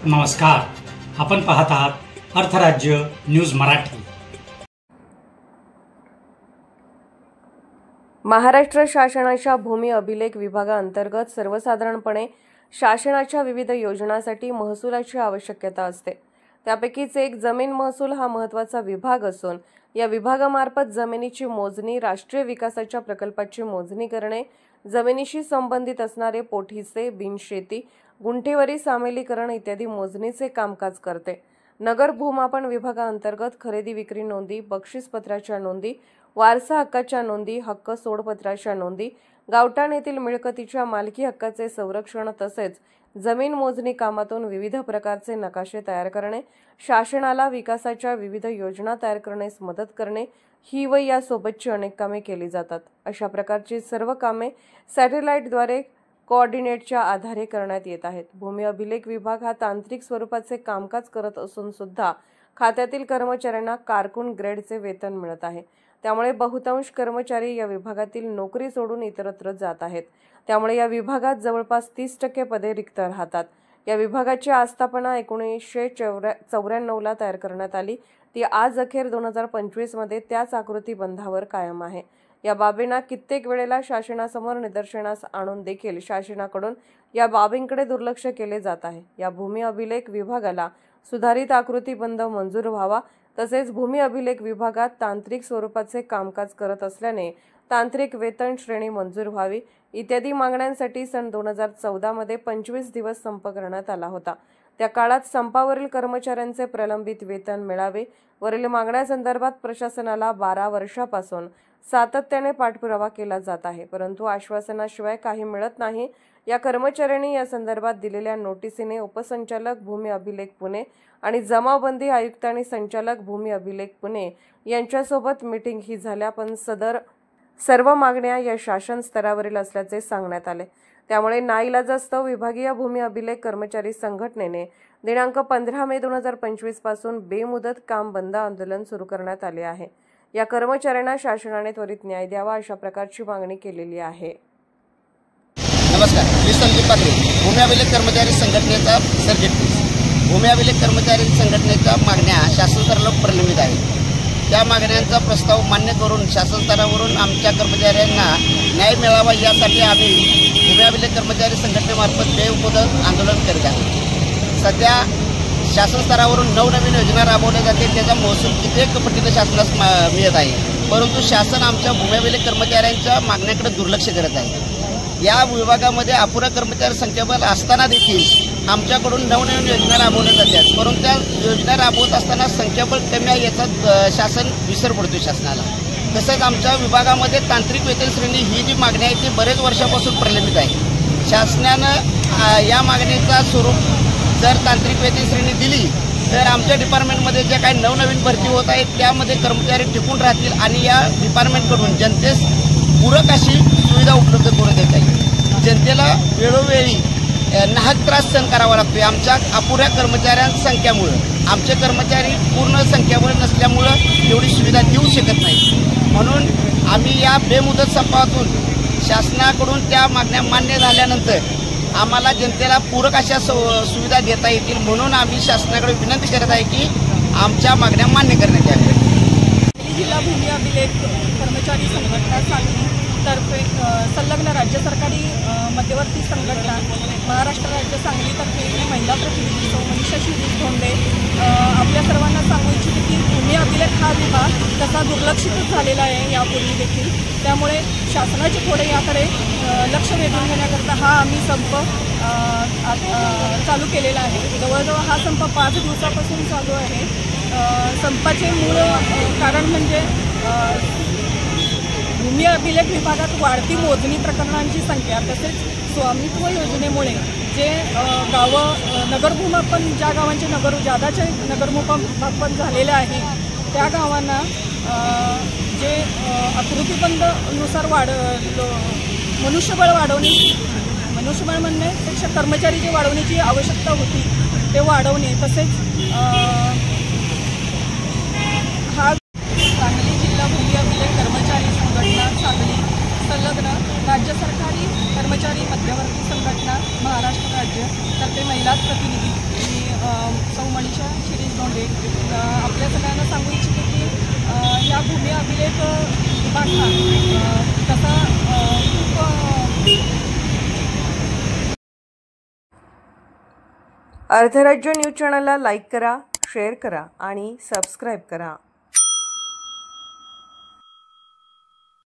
नमस्कार, आपण पाहत आहात अर्थराज्य न्यूज मराठी। महाराष्ट्र शासनाच्या भूमी अभिलेख विभागाअंतर्गत सर्वसाधारणपणे शासनाच्या विविध योजनांसाठी महसुलाची आवश्यकता असते। त्यापैकीच एक जमीन महसूल हा महत्त्वाचा विभाग असून या विभागामार्फत जमिनीची मोजणी, राष्ट्रीय विकासाच्या प्रकल्पाची मोजणी करणे, जमिनीशी संबंधित असणारे पोठीचे, बिनशेती, गुंठेवारी सामिलीकरण इत्यादी मोजणीचे कामकाज करते। नगर भूमापन विभागाअंतर्गत खरेदी विक्री नोंदी, बक्षीसपत्राच्या नोंदी, वारसा हक्काच्या नोंदी, हक्क सोडपत्राच्या नोंदी, गावठाण येथील मिळकतीच्या मालकी हक्काचे संरक्षण तसेच जमीन मोजणी कामातून विविध प्रकारचे नकाशे तयार करणे, शासनाला विकासाच्या विविध योजना तयार करण्यास मदत करणे ही व यासोबतची अनेक कामे केली जातात। अशा प्रकारची सर्व कामे सॅटेलाइटद्वारे कोऑर्डिनेटच्या आधारे करण्यात येत आहेत। भूमी अभिलेख विभाग हा तांत्रिक स्वरूपाचे कामकाज करत असून सुद्धा खात्यातील कर्मचाऱ्यांना कारकून ग्रेडचे वेतन मिळत आहे। त्यामुळे बहुतांश कर्मचारी या विभागातील नोकरी सोडून इतरत्र जात आहेत। त्यामुळे या विभागात जवळपास 30% पदे रिक्त राहतात। या विभागाची आस्थापना 1994 ला तयार करण्यात आली। ती आज अखेर 2025 मध्ये त्याच आकृतीबंधावर कायम आहे। या बाबींना कित्येक वेळेला शासनासमोर निदर्शनास आणून देखील शासनाकडून या बाबींकडे दुर्लक्ष केले जात आहे। या भूमी अभिलेख विभागाला सुधारित आकृतीबंध मंजूर व्हावा, तसेच भूमी अभिलेख विभागात तांत्रिक स्वरूपाचे कामकाज करत असल्याने तांत्रिक वेतन श्रेणी मंजूर व्हावी इत्यादी मागण्यांसाठी सन 2014 मध्ये 25 दिवस संप करण्यात आला होता। त्या काळात संपावरील कर्मचाऱ्यांचे प्रलंबित वेतन मिळावे वरील मागण्यासंदर्भात प्रशासनाला 12 वर्षापासून सातत्याने पाठपुरावा केला जात आहे, परंतु आश्वासनाशिवाय काही मिळत नाही। या कर्मचाऱ्यांनी या संदर्भात दिलेल्या नोटिसीने उपसंचालक भूमी अभिलेख पुणे आणि जमाबंदी आयुक्त आणि संचालक भूमी अभिलेख पुणे यांच्यासोबत मीटिंग ही झाल्या, पण सदर सर्व मागण्या या शासन स्तरावरील असल्याचे सांगण्यात आले। त्यामुळे नाईलाजास्तव विभागीय भूमी अभिलेख कर्मचारी संघटनेने दिनांक 15 मे 2025 पासून बेमुदत काम बंद आंदोलन सुरू करण्यात आले आहे। या कर्मचाऱ्यांना शासनाने त्वरित न्याय द्यावा अशा प्रकारची मागणी केलेली आहे। नमस्कार, मी संदीप पात्रे, भूमी अभिलेख कर्मचारी संघटनेचा सरचिटणीस। भूमी अभिलेख कर्मचारी संघटनेच्या मागण्या शासन स्तराला प्रलंबित आहेत। त्या मागण्यांचा प्रस्ताव मान्य करून शासन स्तरावरून आमच्या कर्मचाऱ्यांना न्याय मिळावा यासाठी आम्ही भूमी अभिलेख कर्मचारी संघटनेमार्फत बेमुदत आंदोलन करीत आहोत। सध्या शासन स्तरावरून नवनवीन योजना राबवल्या जाते, त्याचा महसूल कित्येक पटीने शासनास मिळत आहे, परंतु शासन आमच्या भूमी अभिलेख कर्मचाऱ्यांच्या मागण्याकडे दुर्लक्ष करत आहे। या विभागामध्ये अपुरा कर्मचारी संख्याबळ असताना देखील आमच्याकडून नवनवीन योजना राबवल्या जातात, परंतु त्या योजना राबवत असताना संख्याबळ कमी आहे याचा शासन विसर पडतो शासनाला। तसंच आमच्या विभागामध्ये तांत्रिक वेतन श्रेणी ही जी मागणी आहे ती बरेच वर्षापासून प्रलंबित आहे। शासनानं या मागणीचा स्वरूप जर तांत्रिक वेतन श्रेणी दिली तर आमच्या डिपार्टमेंटमध्ये जे काही नवनवीन भरती होत आहेत त्यामध्ये कर्मचारी टिकून राहतील आणि या डिपार्टमेंटकडून जनतेस पूरक अशी सुविधा उपलब्ध करून देता येईल। जनतेला वेळोवेळी नाहक त्रास सहन करावा लागतो आमच्या अपुऱ्या कर्मचाऱ्यांच्या संख्येमुळे। आमचे कर्मचारी पूर्ण संख्याबळ नसल्यामुळं एवढी सुविधा देऊ शकत नाही, म्हणून आम्ही या बेमुदत संपातून शासनाकडून त्या मागण्या मान्य झाल्यानंतर आम्हाला जनतेला पूरक अशा सुविधा देता येतील, म्हणून आम्ही शासनाकडे विनंती करत आहे की आमच्या मागण्या मान्य करण्यात याव्यात। जिल्हा भूमी अभिलेख कर्मचारी संघटना सांगली तर्फे संलग्न राज्य सरकारी मध्यवर्ती संघटना महाराष्ट्र राज्य सांगलीतर्फे महिला प्रतिनिधी मनीषा शिरीष धोंडे आपल्या सर्वांना सांगू इच्छिते की भूमी अभिलेख हा विभाग तसा दुर्लक्षितच झालेला आहे यापूर्वी देखील। त्यामुळे शासनाचे थोडे याकडे लक्ष वेधून घेण्याकरता हा आम्ही संप चालू केलेला आहे। जवळजवळ हा संप 5 दिवसापासून चालू आहे। संपाचे मूळ कारण म्हणजे भूमी अभिलेख विभागात वाढती मोजणी प्रकरणांची संख्या, तसेच स्वामित्व योजनेमुळे जे गावं नगरभूमापन ज्या गावांचे ज्यादाचे नगरभूमापन झालेले आहे त्या गावांना जे आकृतीबंधनुसार मनुष्यबळ म्हणण्यापेक्षा कर्मचारी जे वाढवण्याची आवश्यकता होती ते वाढवणे, तसेच हा सांगली जिल्हा भूमी अभिलेख कर्मचारी संघटना सांगली संलग्न राज्य सरकारी कर्मचारी मध्यवर्ती संघटना महाराष्ट्र राज्य तर्फे महिला प्रतिनिधी सौ मनीषा शिरीष धोंडे. आपल्या सगळ्यांना सांगू इच्छिते की या भूमी अभिलेख विभाग हा तसा खूप अर्थराज्य न्यूज चॅनलला लाईक करा, शेअर करा आणि सबस्क्राईब करा.